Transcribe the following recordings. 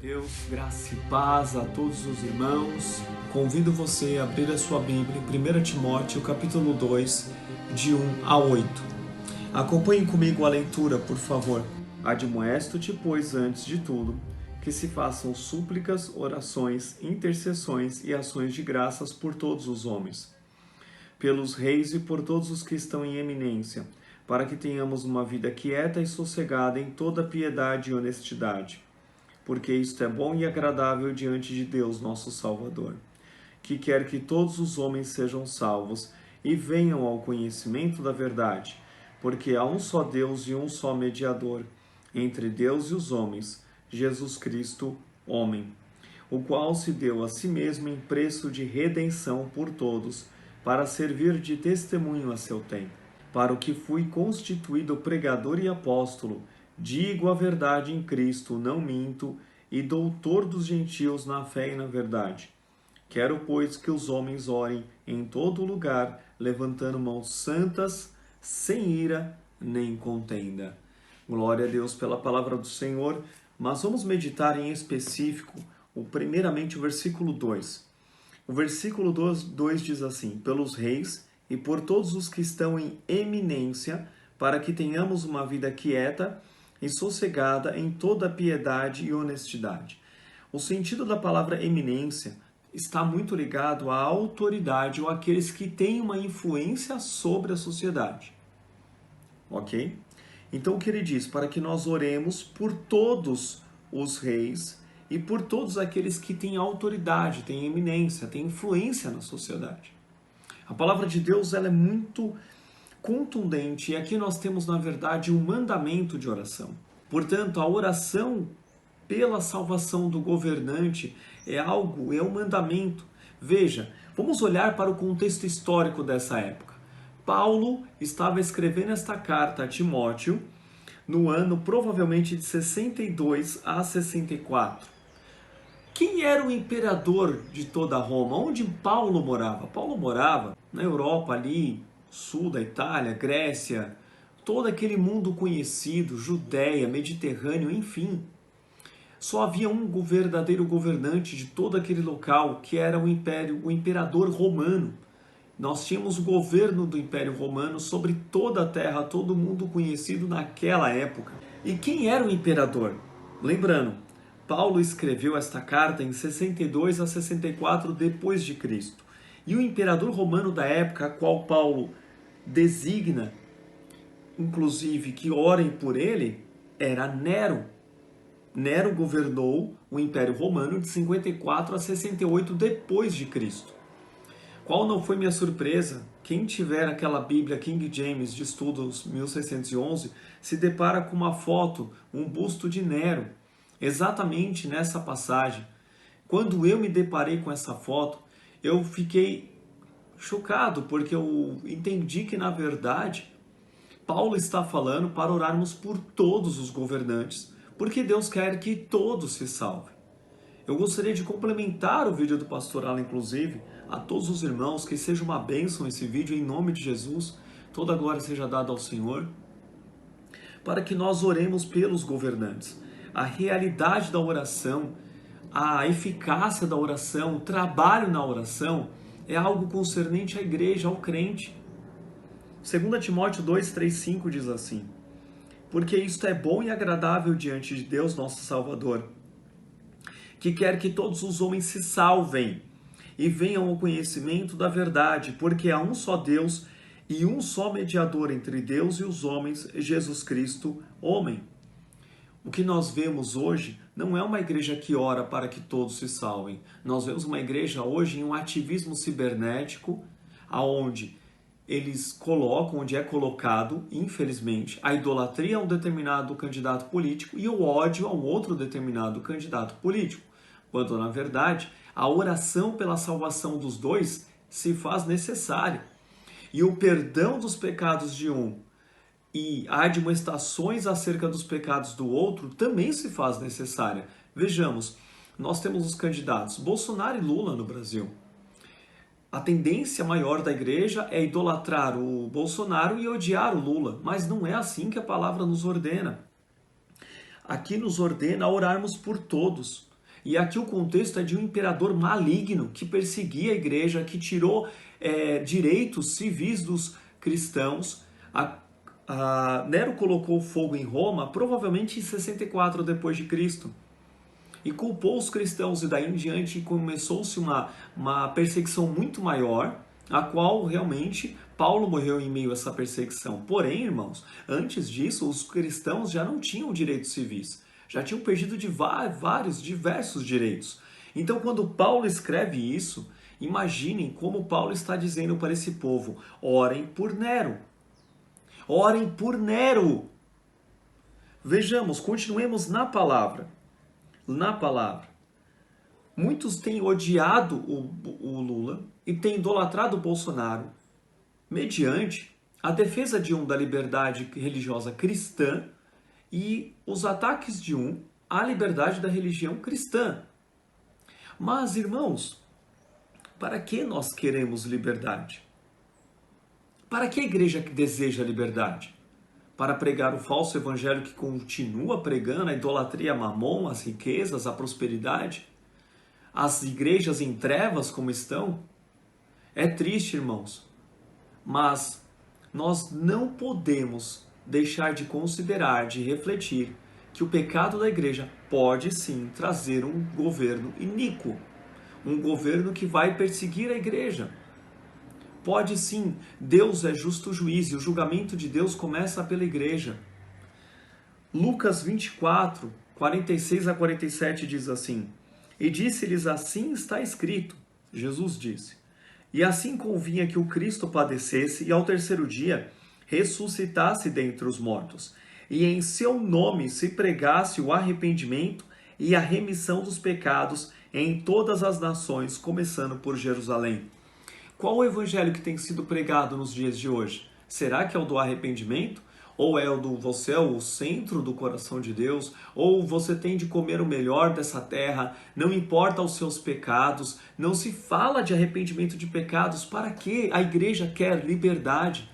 Deus, graça e paz a todos os irmãos. Convido você a abrir a sua Bíblia em 1 Timóteo, capítulo 2, de 1 a 8. Acompanhe comigo a leitura, por favor. Admoesto-te, pois, antes de tudo, que se façam súplicas, orações, intercessões e ações de graças por todos os homens, pelos reis e por todos os que estão em eminência, para que tenhamos uma vida quieta e sossegada em toda piedade e honestidade. Porque isto é bom e agradável diante de Deus, nosso Salvador, que quer que todos os homens sejam salvos e venham ao conhecimento da verdade, porque há um só Deus e um só mediador entre Deus e os homens, Jesus Cristo, homem, o qual se deu a si mesmo em preço de redenção por todos, para servir de testemunho a seu tempo. Para o que fui constituído pregador e apóstolo, digo a verdade em Cristo, não minto, e doutor dos gentios na fé e na verdade. Quero, pois, que os homens orem em todo lugar, levantando mãos santas, sem ira nem contenda. Glória a Deus pela palavra do Senhor, mas vamos meditar em específico, primeiramente o versículo 2. O versículo 2 diz assim: pelos reis e por todos os que estão em eminência, para que tenhamos uma vida quieta e sossegada em toda piedade e honestidade. O sentido da palavra eminência está muito ligado à autoridade ou àqueles que têm uma influência sobre a sociedade. Ok? Então o que ele diz? Para que nós oremos por todos os reis e por todos aqueles que têm autoridade, têm eminência, têm influência na sociedade. A palavra de Deus ela é muito contundente e aqui nós temos, na verdade, um mandamento de oração. Portanto, a oração pela salvação do governante é um mandamento. Veja, vamos olhar para o contexto histórico dessa época. Paulo estava escrevendo esta carta a Timóteo no ano provavelmente de 62 a 64. Quem era o imperador de toda Roma? Onde Paulo morava? Paulo morava na Europa ali, sul da Itália, Grécia, todo aquele mundo conhecido, Judéia, Mediterrâneo, enfim. Só havia um verdadeiro governante de todo aquele local, que era o imperador romano. Nós tínhamos o governo do Império Romano sobre toda a terra, todo mundo conhecido naquela época. E quem era o imperador? Lembrando, Paulo escreveu esta carta em 62 a 64 depois de Cristo. E o imperador romano da época, a qual Paulo designa, inclusive que orem por ele, era Nero. Nero governou o Império Romano de 54 a 68 depois de Cristo. Qual não foi minha surpresa? Quem tiver aquela Bíblia King James de estudos 1611 se depara com uma foto, um busto de Nero, exatamente nessa passagem. Quando eu me deparei com essa foto, eu fiquei chocado, porque eu entendi que, na verdade, Paulo está falando para orarmos por todos os governantes, porque Deus quer que todos se salvem. Eu gostaria de complementar o vídeo do pastor Alan, inclusive, a todos os irmãos, que seja uma bênção esse vídeo, em nome de Jesus, toda a glória seja dada ao Senhor, para que nós oremos pelos governantes. A realidade da oração, a eficácia da oração, o trabalho na oração é algo concernente à igreja, ao crente. 2 Timóteo 2, 3, 5 diz assim: porque isto é bom e agradável diante de Deus, nosso Salvador, que quer que todos os homens se salvem e venham ao conhecimento da verdade, porque há um só Deus e um só mediador entre Deus e os homens, Jesus Cristo, homem. O que nós vemos hoje não é uma igreja que ora para que todos se salvem. Nós vemos uma igreja hoje em um ativismo cibernético, aonde eles colocam, onde é colocado, infelizmente, a idolatria a um determinado candidato político e o ódio a um outro determinado candidato político, quando, na verdade, a oração pela salvação dos dois se faz necessária. E o perdão dos pecados de um e admoestações acerca dos pecados do outro também se faz necessária. Vejamos, nós temos os candidatos Bolsonaro e Lula no Brasil. A tendência maior da igreja é idolatrar o Bolsonaro e odiar o Lula, mas não é assim que a palavra nos ordena. Aqui nos ordena a orarmos por todos. E aqui o contexto é de um imperador maligno que perseguia a igreja, que tirou direitos civis dos cristãos. Nero colocou fogo em Roma, provavelmente em 64 depois de Cristo, e culpou os cristãos, e daí em diante começou-se uma perseguição muito maior, a qual realmente Paulo morreu em meio a essa perseguição. Porém, irmãos, antes disso, os cristãos já não tinham direitos civis, já tinham perdido diversos direitos. Então, quando Paulo escreve isso, imaginem como Paulo está dizendo para esse povo: orem por Nero. Orem por Nero. Vejamos, continuemos na palavra. Muitos têm odiado o Lula e têm idolatrado o Bolsonaro mediante a defesa de um da liberdade religiosa cristã e os ataques de um à liberdade da religião cristã. Mas, irmãos, para que nós queremos liberdade? Para que a igreja deseja liberdade? Para pregar o falso evangelho que continua pregando a idolatria, a mamon, as riquezas, a prosperidade? As igrejas em trevas como estão? É triste, irmãos, mas nós não podemos deixar de considerar, de refletir, que o pecado da igreja pode sim trazer um governo iníquo, um governo que vai perseguir a igreja. Pode sim, Deus é justo juiz e o julgamento de Deus começa pela igreja. Lucas 24, 46 a 47 diz assim: E disse-lhes: assim está escrito, Jesus disse, e assim convinha que o Cristo padecesse e ao terceiro dia ressuscitasse dentre os mortos, e em seu nome se pregasse o arrependimento e a remissão dos pecados em todas as nações, começando por Jerusalém. Qual o evangelho que tem sido pregado nos dias de hoje? Será que é o do arrependimento? Ou é o do você é o centro do coração de Deus? Ou você tem de comer o melhor dessa terra? Não importa os seus pecados? Não se fala de arrependimento de pecados? Para que a igreja quer liberdade?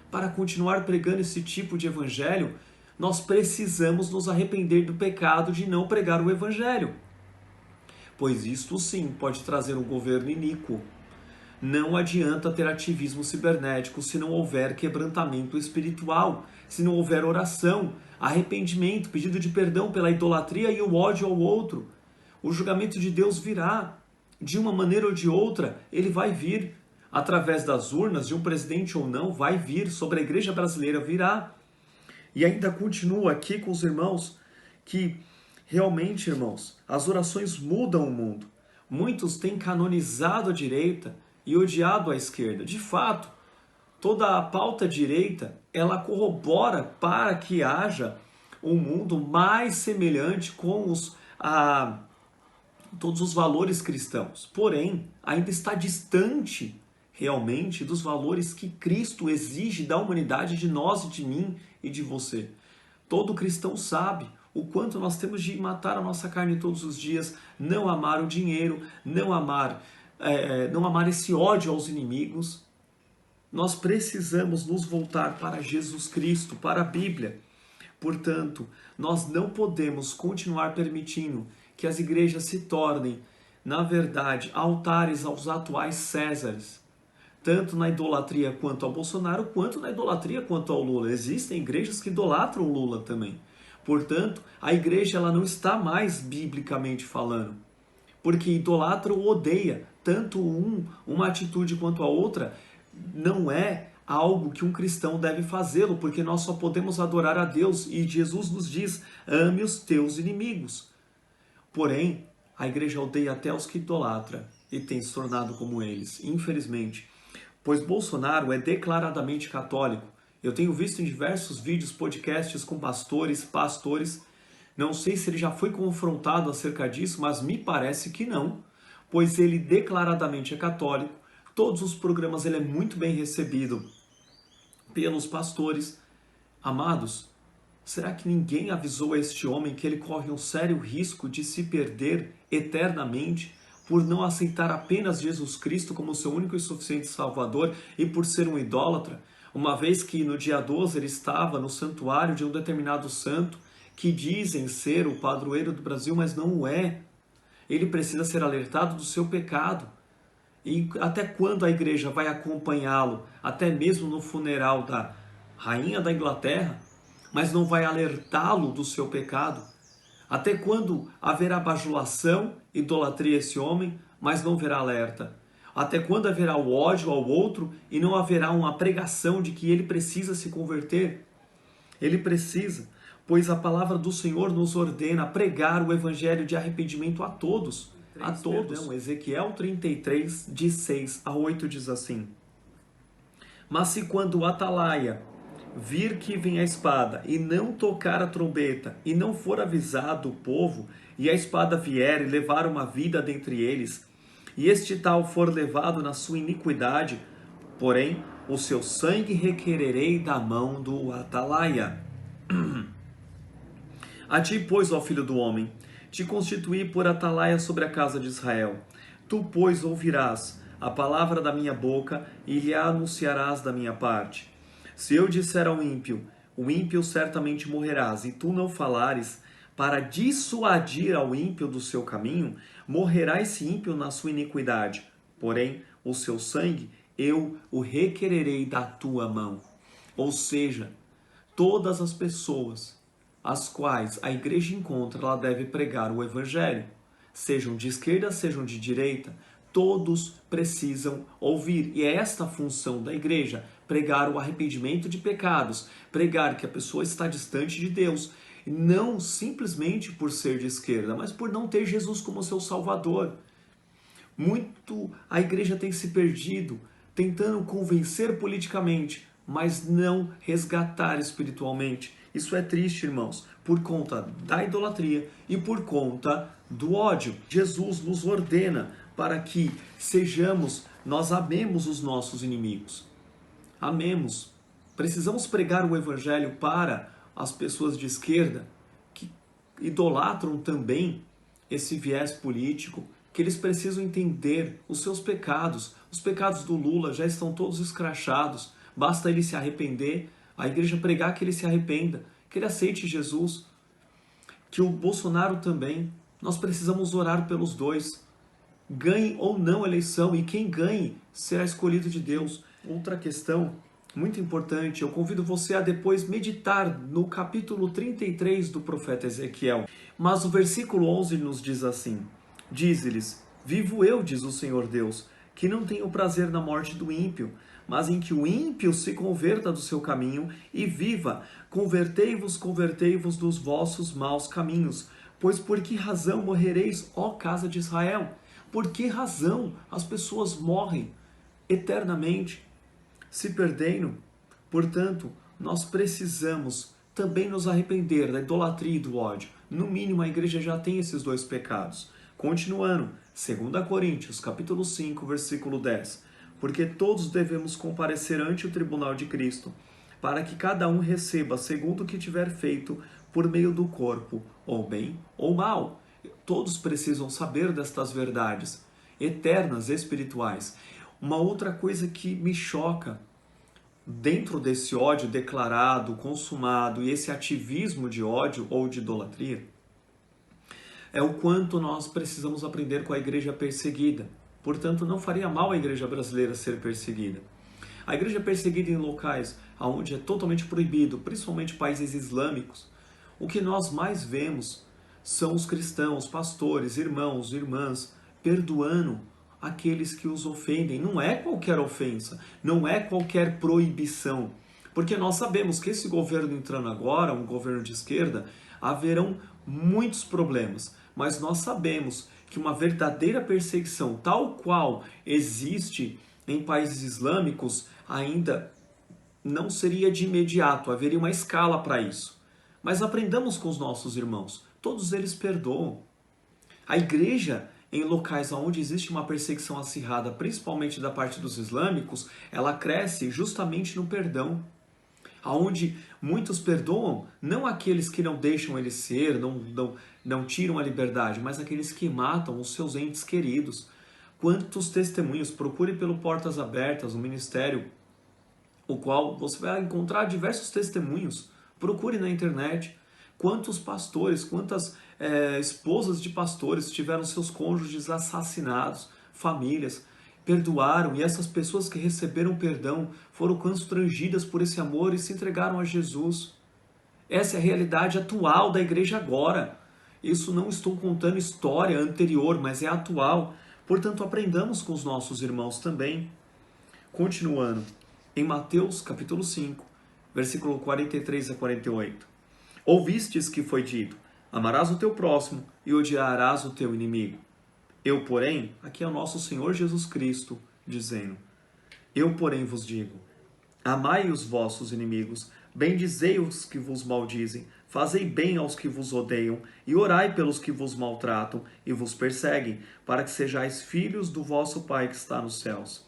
Para continuar pregando esse tipo de evangelho, nós precisamos nos arrepender do pecado de não pregar o evangelho. Pois isto sim pode trazer um governo iníquo. Não adianta ter ativismo cibernético se não houver quebrantamento espiritual, se não houver oração, arrependimento, pedido de perdão pela idolatria e o ódio ao outro. O julgamento de Deus virá. De uma maneira ou de outra, ele vai vir. Através das urnas, de um presidente ou não, vai vir. Sobre a igreja brasileira virá. E ainda continua aqui com os irmãos que realmente, irmãos, as orações mudam o mundo. Muitos têm canonizado a direita e odiado a esquerda. De fato, toda a pauta direita, ela corrobora para que haja um mundo mais semelhante com todos os valores cristãos. Porém, ainda está distante realmente dos valores que Cristo exige da humanidade, de nós e de mim e de você. Todo cristão sabe o quanto nós temos de matar a nossa carne todos os dias, não amar o dinheiro, não amar esse ódio aos inimigos. Nós precisamos nos voltar para Jesus Cristo, para a Bíblia. Portanto, nós não podemos continuar permitindo que as igrejas se tornem, na verdade, altares aos atuais Césares. Tanto na idolatria quanto ao Bolsonaro, quanto na idolatria quanto ao Lula. Existem igrejas que idolatram o Lula também. Portanto, a igreja ela não está mais biblicamente falando. Porque idolatra ou odeia, tanto uma atitude quanto a outra, não é algo que um cristão deve fazê-lo, porque nós só podemos adorar a Deus e Jesus nos diz: ame os teus inimigos. Porém, a igreja odeia até os que idolatra e tem se tornado como eles, infelizmente. Pois Bolsonaro é declaradamente católico. Eu tenho visto em diversos vídeos, podcasts com pastores, não sei se ele já foi confrontado acerca disso, mas me parece que não, pois ele declaradamente é católico. Todos os programas ele é muito bem recebido pelos pastores. Amados, será que ninguém avisou a este homem que ele corre um sério risco de se perder eternamente por não aceitar apenas Jesus Cristo como seu único e suficiente Salvador e por ser um idólatra? Uma vez que no dia 12 ele estava no santuário de um determinado santo que dizem ser o padroeiro do Brasil, mas não o é. Ele precisa ser alertado do seu pecado. E até quando a igreja vai acompanhá-lo, até mesmo no funeral da rainha da Inglaterra, mas não vai alertá-lo do seu pecado? Até quando haverá bajulação, idolatria a esse homem, mas não haverá alerta? Até quando haverá o ódio ao outro e não haverá uma pregação de que ele precisa se converter? Ele precisa, pois a palavra do Senhor nos ordena pregar o evangelho de arrependimento a todos. A todos. Perdão, Ezequiel 33, de 6 a 8 diz assim: Mas se quando o atalaia vir que vem a espada, e não tocar a trombeta, e não for avisado o povo, e a espada vier e levar uma vida dentre eles, e este tal for levado na sua iniquidade, porém o seu sangue requererei da mão do atalaia. A ti, pois, ó filho do homem, te constituí por atalaia sobre a casa de Israel. Tu, pois, ouvirás a palavra da minha boca e lhe anunciarás da minha parte. Se eu disser ao ímpio, o ímpio certamente morrerás, e tu não falares, para dissuadir ao ímpio do seu caminho, morrerá esse ímpio na sua iniquidade. Porém, o seu sangue eu o requererei da tua mão. Ou seja, todas as pessoas as quais a igreja encontra, ela deve pregar o evangelho. Sejam de esquerda, sejam de direita, todos precisam ouvir. E é esta a função da igreja, pregar o arrependimento de pecados, pregar que a pessoa está distante de Deus, não simplesmente por ser de esquerda, mas por não ter Jesus como seu Salvador. Muito a igreja tem se perdido, tentando convencer politicamente, mas não resgatar espiritualmente. Isso é triste, irmãos, por conta da idolatria e por conta do ódio. Jesus nos ordena para que nós amemos os nossos inimigos. Amemos. Precisamos pregar o evangelho para as pessoas de esquerda que idolatram também esse viés político, que eles precisam entender os seus pecados. Os pecados do Lula já estão todos escrachados, basta ele se arrepender, a igreja pregar que ele se arrependa, que ele aceite Jesus, que o Bolsonaro também. Nós precisamos orar pelos dois, ganhe ou não a eleição, e quem ganhe será escolhido de Deus. Outra questão muito importante, eu convido você a depois meditar no capítulo 33 do profeta Ezequiel. Mas o versículo 11 nos diz assim: Dize-lhes, vivo eu, diz o Senhor Deus, que não tenho prazer na morte do ímpio, mas em que o ímpio se converta do seu caminho e viva. Convertei-vos dos vossos maus caminhos. Pois por que razão morrereis, ó casa de Israel? Por que razão as pessoas morrem eternamente, se perdendo? Portanto, nós precisamos também nos arrepender da idolatria e do ódio. No mínimo, a igreja já tem esses dois pecados. Continuando, 2 Coríntios, capítulo 5, versículo 10. Porque todos devemos comparecer ante o tribunal de Cristo, para que cada um receba segundo o que tiver feito por meio do corpo, ou bem ou mal. Todos precisam saber destas verdades eternas, espirituais. Uma outra coisa que me choca dentro desse ódio declarado, consumado e esse ativismo de ódio ou de idolatria é o quanto nós precisamos aprender com a igreja perseguida. Portanto, não faria mal a igreja brasileira ser perseguida. A igreja perseguida em locais onde é totalmente proibido, principalmente países islâmicos, o que nós mais vemos são os cristãos, pastores, irmãos, irmãs, perdoando aqueles que os ofendem. Não é qualquer ofensa, não é qualquer proibição. Porque nós sabemos que esse governo entrando agora, um governo de esquerda, haverão muitos problemas. Mas nós sabemos que uma verdadeira perseguição, tal qual existe em países islâmicos, ainda não seria de imediato, haveria uma escala para isso. Mas aprendamos com os nossos irmãos, todos eles perdoam. A igreja, em locais onde existe uma perseguição acirrada, principalmente da parte dos islâmicos, ela cresce justamente no perdão. Onde muitos perdoam, não aqueles que não deixam ele ser, não tiram a liberdade, mas aqueles que matam os seus entes queridos. Quantos testemunhos, procure pelo Portas Abertas, um ministério, o qual você vai encontrar diversos testemunhos, procure na internet. Quantos pastores, quantas esposas de pastores tiveram seus cônjuges assassinados, famílias perdoaram, e essas pessoas que receberam perdão foram constrangidas por esse amor e se entregaram a Jesus. Essa é a realidade atual da igreja agora. Isso não estou contando história anterior, mas é atual. Portanto, aprendamos com os nossos irmãos também. Continuando, em Mateus capítulo 5, versículo 43 a 48. Ouvistes que foi dito, amarás o teu próximo e odiarás o teu inimigo. Eu, porém, aqui é o nosso Senhor Jesus Cristo, dizendo, eu, porém, vos digo, amai os vossos inimigos, bendizei os que vos maldizem, fazei bem aos que vos odeiam, e orai pelos que vos maltratam e vos perseguem, para que sejais filhos do vosso Pai que está nos céus.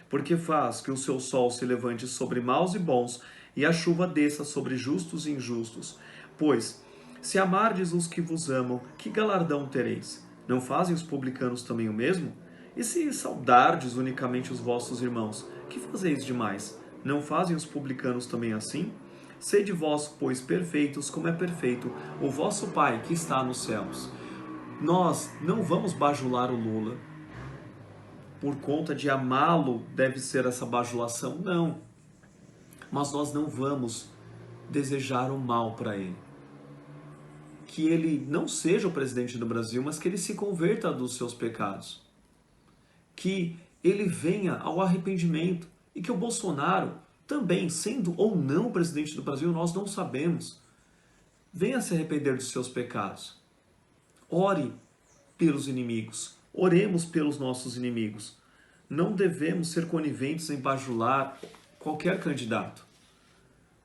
Porque faz que o seu sol se levante sobre maus e bons, e a chuva desça sobre justos e injustos. Pois, se amardes os que vos amam, que galardão tereis? Não fazem os publicanos também o mesmo? E se saudardes unicamente os vossos irmãos, que fazeis demais? Não fazem os publicanos também assim? Sede vós, pois, perfeitos, como é perfeito o vosso Pai que está nos céus. Nós não vamos bajular o Lula. Por conta de amá-lo deve ser essa bajulação? Não. Mas nós não vamos desejar o mal para ele. Que ele não seja o presidente do Brasil, mas que ele se converta dos seus pecados. Que ele venha ao arrependimento. E que o Bolsonaro, também sendo ou não o presidente do Brasil, nós não sabemos, venha se arrepender dos seus pecados. Ore pelos inimigos. Oremos pelos nossos inimigos. Não devemos ser coniventes em bajular qualquer candidato.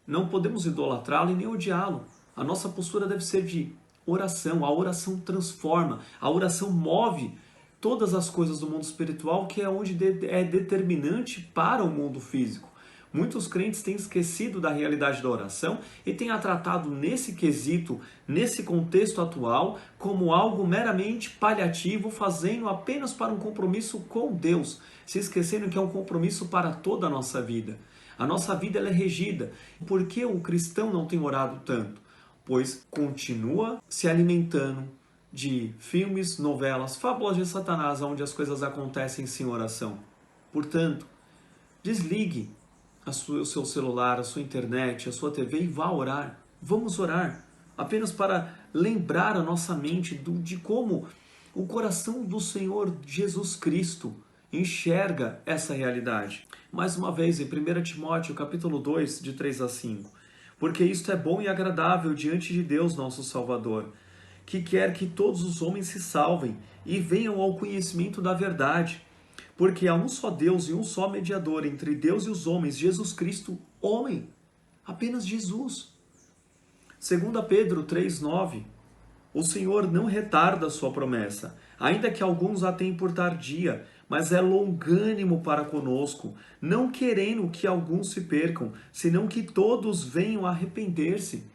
Não podemos idolatrá-lo e nem odiá-lo. A nossa postura deve ser de oração. A oração transforma. A oração move todas as coisas do mundo espiritual, que é onde é determinante para o mundo físico. Muitos crentes têm esquecido da realidade da oração e têm a tratado nesse quesito, nesse contexto atual, como algo meramente paliativo, fazendo apenas para um compromisso com Deus, se esquecendo que é um compromisso para toda a nossa vida. A nossa vida ela é regida. Por que o cristão não tem orado tanto? Pois continua se alimentando de filmes, novelas, fábulas de Satanás, onde as coisas acontecem sem oração. Portanto, desligue o seu celular, a sua internet, a sua TV e vá orar. Vamos orar, apenas para lembrar a nossa mente de como o coração do Senhor Jesus Cristo enxerga essa realidade. Mais uma vez, em 1 Timóteo capítulo 2, de 3 a 5. Porque isto é bom e agradável diante de Deus, nosso Salvador, que quer que todos os homens se salvem e venham ao conhecimento da verdade. Porque há um só Deus e um só mediador entre Deus e os homens, Jesus Cristo, homem. Apenas Jesus. 2 Pedro 3,9. O Senhor não retarda a sua promessa, ainda que alguns a tenham por tardia, mas é longânimo para conosco, não querendo que alguns se percam, senão que todos venham a arrepender-se.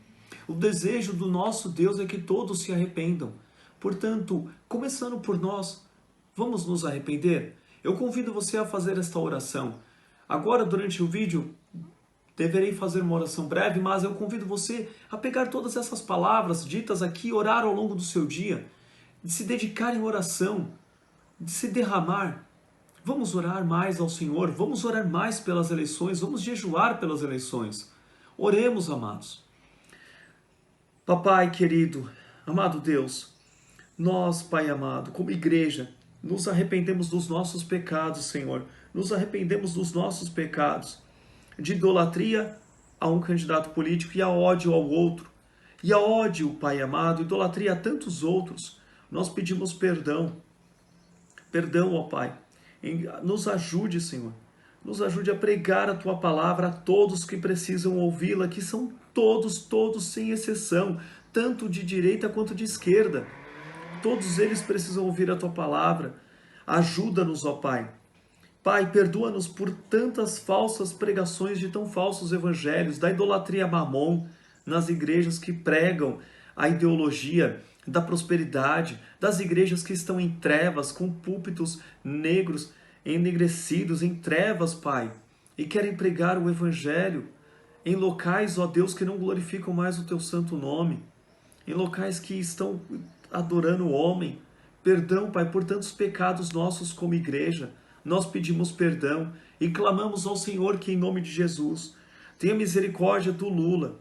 O desejo do nosso Deus é que todos se arrependam. Portanto, começando por nós, vamos nos arrepender? Eu convido você a fazer esta oração. Agora, durante o vídeo, deverei fazer uma oração breve, mas eu convido você a pegar todas essas palavras ditas aqui, orar ao longo do seu dia, de se dedicar em oração, de se derramar. Vamos orar mais ao Senhor, vamos orar mais pelas eleições, vamos jejuar pelas eleições. Oremos, amados. Papai querido, amado Deus, nós, Pai amado, como igreja, nos arrependemos dos nossos pecados, Senhor. Nos arrependemos dos nossos pecados. De idolatria a um candidato político e a ódio ao outro. E a ódio, Pai amado, idolatria a tantos outros. Nós pedimos perdão. Perdão, ó Pai. Nos ajude, Senhor. Nos ajude a pregar a Tua palavra a todos que precisam ouvi-la, que são todos sem exceção, tanto de direita quanto de esquerda. Todos eles precisam ouvir a Tua palavra. Ajuda-nos, ó Pai. Pai, perdoa-nos por tantas falsas pregações de tão falsos evangelhos, da idolatria a Mamon, nas igrejas que pregam a ideologia da prosperidade, das igrejas que estão em trevas, com púlpitos negros, enegrecidos, em trevas, Pai, e querem pregar o evangelho em locais, ó Deus, que não glorificam mais o Teu santo nome, em locais que estão adorando o homem. Perdão, Pai, por tantos pecados nossos como igreja. Nós pedimos perdão e clamamos ao Senhor que, em nome de Jesus, tenha misericórdia do Lula.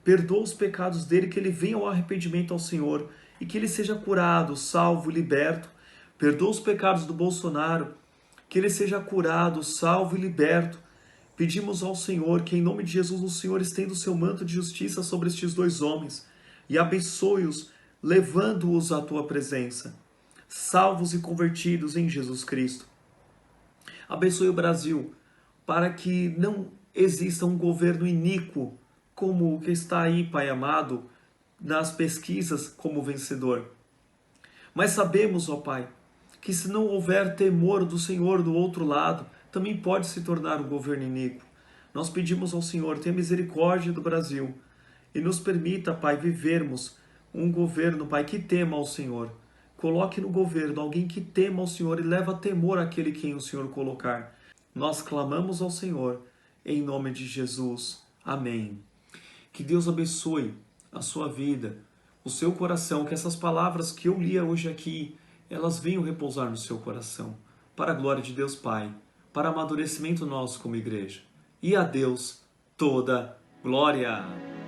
Perdoa os pecados dele, que ele venha ao arrependimento ao Senhor e que ele seja curado, salvo, liberto. Perdoa os pecados do Bolsonaro, que ele seja curado, salvo e liberto. Pedimos ao Senhor que, em nome de Jesus, o Senhor estenda o seu manto de justiça sobre estes dois homens e abençoe-os, levando-os à tua presença, salvos e convertidos em Jesus Cristo. Abençoe o Brasil, para que não exista um governo iníquo, como o que está aí, Pai amado, nas pesquisas como vencedor. Mas sabemos, ó Pai, que se não houver temor do Senhor do outro lado, também pode se tornar um governo iníquo. Nós pedimos ao Senhor, tenha misericórdia do Brasil e nos permita, Pai, vivermos um governo, Pai, que tema ao Senhor. Coloque no governo alguém que tema ao Senhor e leva temor àquele quem o Senhor colocar. Nós clamamos ao Senhor, em nome de Jesus. Amém. Que Deus abençoe a sua vida, o seu coração, que essas palavras que eu li hoje aqui, elas venham repousar no seu coração, para a glória de Deus Pai, para amadurecimento nosso como igreja. E a Deus toda glória.